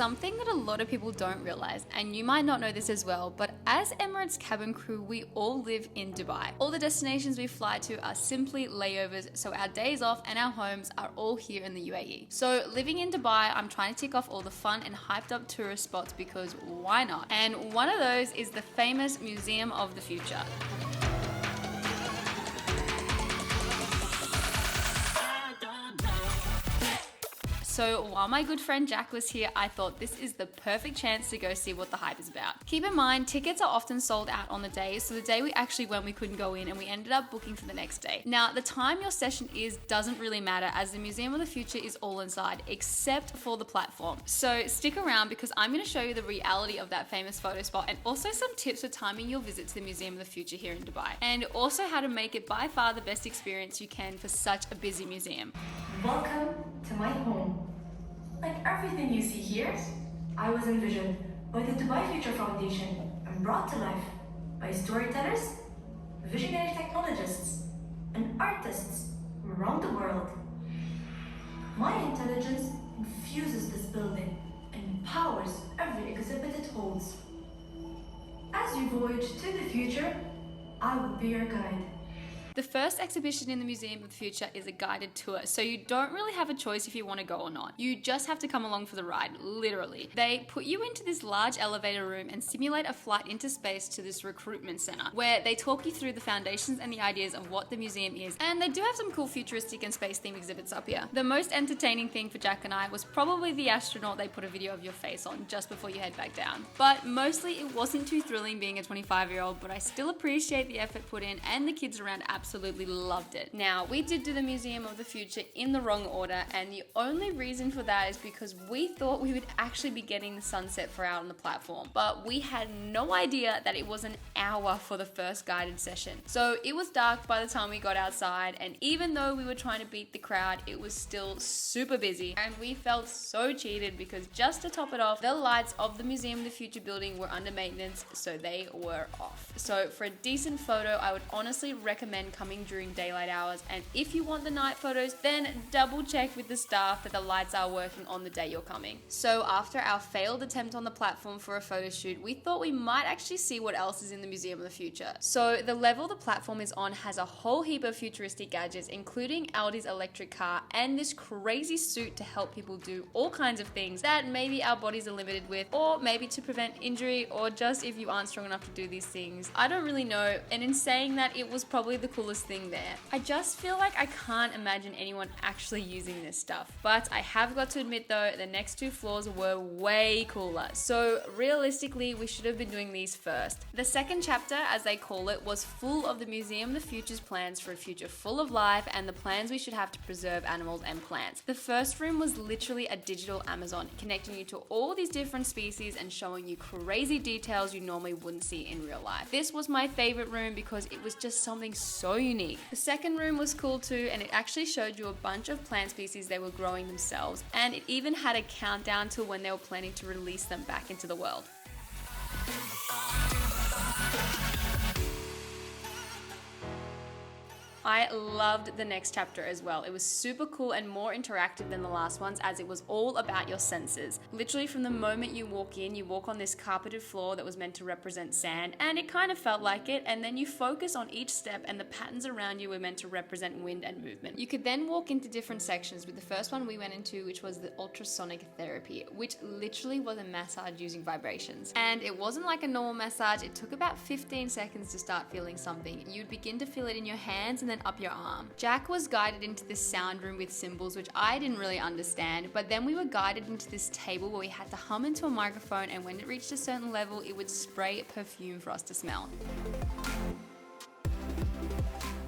something that a lot of people don't realize, and you might not know this as well, but as Emirates Cabin crew, we all live in Dubai. All the destinations we fly to are simply layovers, so our days off and our homes are all here in the UAE. So living in Dubai, I'm trying to tick off all the fun and hyped up tourist spots because why not? And one of those is the famous Museum of the Future. So while my good friend Jack was here, I thought this is the perfect chance to go see what the hype is about. Keep in mind, tickets are often sold out on the day, so the day we actually went, we couldn't go in and we ended up booking for the next day. Now, the time your session is doesn't really matter as the Museum of the Future is all inside except for the platform. So stick around because I'm going to show you the reality of that famous photo spot and also some tips for timing your visit to the Museum of the Future here in Dubai. And also how to make it by far the best experience you can for such a busy museum. Welcome to my home. Like everything you see here, I was envisioned by the Dubai Future Foundation and brought to life by storytellers, visionary technologists, and artists from around the world. My intelligence infuses this building and empowers every exhibit it holds. As you voyage to the future, I will be your guide. The first exhibition in the Museum of the Future is a guided tour, so you don't really have a choice if you want to go or not. You just have to come along for the ride, literally. They put you into this large elevator room and simulate a flight into space to this recruitment center, where they talk you through the foundations and the ideas of what the museum is, and they do have some cool futuristic and space themed exhibits up here. The most entertaining thing for Jack and I was probably the astronaut they put a video of your face on just before you head back down. But mostly it wasn't too thrilling being a 25-year-old, but I still appreciate the effort put in, and the kids around absolutely loved it. Now, we did do the Museum of the Future in the wrong order, and the only reason for that is because we thought we would actually be getting the sunset for out on the platform, but we had no idea that it was an hour for the first guided session. So it was dark by the time we got outside, and even though we were trying to beat the crowd, it was still super busy, and we felt so cheated because just to top it off, the lights of the Museum of the Future building were under maintenance, so they were off. So for a decent photo, I would honestly recommend coming during daylight hours, and if you want the night photos, then double check with the staff that the lights are working on the day you're coming. So after our failed attempt on the platform for a photo shoot, we thought we might actually see what else is in the Museum of the Future. So the level the platform is on has a whole heap of futuristic gadgets, including Audi's electric car and this crazy suit to help people do all kinds of things that maybe our bodies are limited with, or maybe to prevent injury, or just if you aren't strong enough to do these things. I don't really know, and in saying that, it was probably the coolest thing there. I just feel like I can't imagine anyone actually using this stuff. But I have got to admit though, the next two floors were way cooler. So realistically, we should have been doing these first. The second chapter, as they call it, was full of the Museum of the Future's plans for a future full of life and the plans we should have to preserve animals and plants. The first room was literally a digital Amazon, connecting you to all these different species and showing you crazy details you normally wouldn't see in real life. This was my favorite room because it was just something so unique. The second room was cool too, and it actually showed you a bunch of plant species they were growing themselves, and it even had a countdown to when they were planning to release them back into the world. I loved the next chapter as well. It was super cool and more interactive than the last ones, as it was all about your senses. Literally from the moment you walk in, you walk on this carpeted floor that was meant to represent sand, and it kind of felt like it, and then you focus on each step and the patterns around you were meant to represent wind and movement. You could then walk into different sections, with the first one we went into, which was the ultrasonic therapy, which literally was a massage using vibrations. And it wasn't like a normal massage, it took about 15 seconds to start feeling something. You'd begin to feel it in your hands and then up your arm. Jack was guided into this sound room with symbols, which I didn't really understand, but then we were guided into this table where we had to hum into a microphone, and when it reached a certain level, it would spray perfume for us to smell.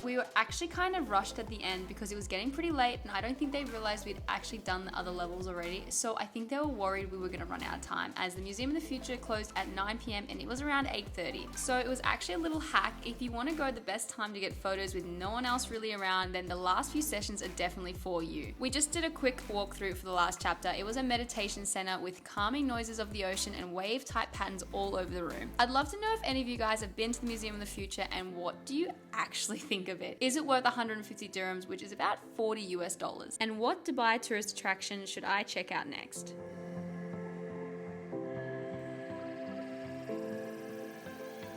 We were actually kind of rushed at the end because it was getting pretty late, and I don't think they realized we'd actually done the other levels already, so I think they were worried we were going to run out of time, as the Museum of the Future closed at 9 p.m. and it was around 8:30. So it was actually a little hack. If you want to go the best time to get photos with no one else really around, then the last few sessions are definitely for you. We just did a quick walkthrough for the last chapter. It was a meditation center with calming noises of the ocean and wave type patterns all over the room. I'd love to know if any of you guys have been to the Museum of the Future, and what do you actually think of it? Is it worth 150 dirhams, which is about $40 US? And what Dubai tourist attraction should I check out next?